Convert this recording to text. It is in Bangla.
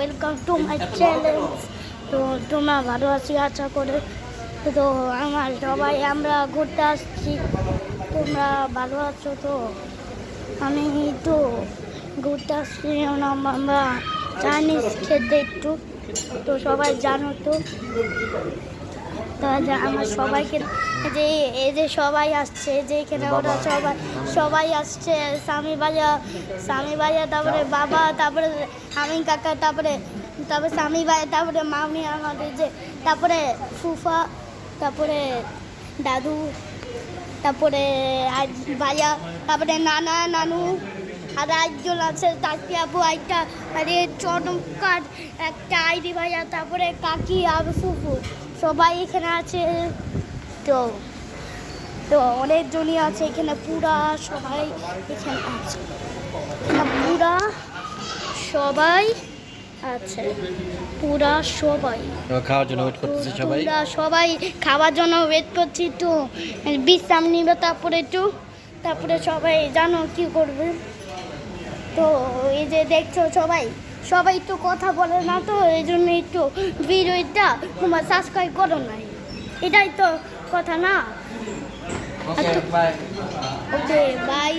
Welcome to my channel. তো তোমরা ভালো আছি আশা করে। তো আমরা ঘুরতে আসছি, তোমরা ভালো আছো? তো আমি তো ঘুরতে আসছি, আমরা চাইনিজ খেতে একটু। তো সবাই জানো তো, আমার সবাইকে যে এই যে সবাই আসছে, যে এখানে ওরা সবাই আসছে, স্বামী ভাইয়া, তারপরে বাবা, তারপরে আমি কাকা, তারপরে স্বামী ভাই, তারপরে মামনি আমাদের যে, তারপরে ফুফা, তারপরে দাদু, তারপরে ভাইয়া, তারপরে নানু, আর একজন আছে তাকি আপু, একটা আরে চটকার একটা আইডি ভাইয়া, তারপরে কাকি আর ফুফু, সবাই এখানে আছে। তো অনেকজনই আছে এখানে, পুরা সবাই এখানে আছে, পুরা সবাই আছে, পুরা সবাই খাওয়ার জন্য ওয়েট করতেছে সবাই। পুরা সবাই খাওয়ার জন্য ওয়েট করছি, তো বিশ্রাম নিবে, তারপরে সবাই জানো কি করবে। তো এই যে দেখছো সবাই একটু কথা বলে না, তো এই জন্য একটু ভিডিওটা তোমার সাবস্ক্রাইব করো নাই, এটাই তো কথা না। Okay bye. Okay bye.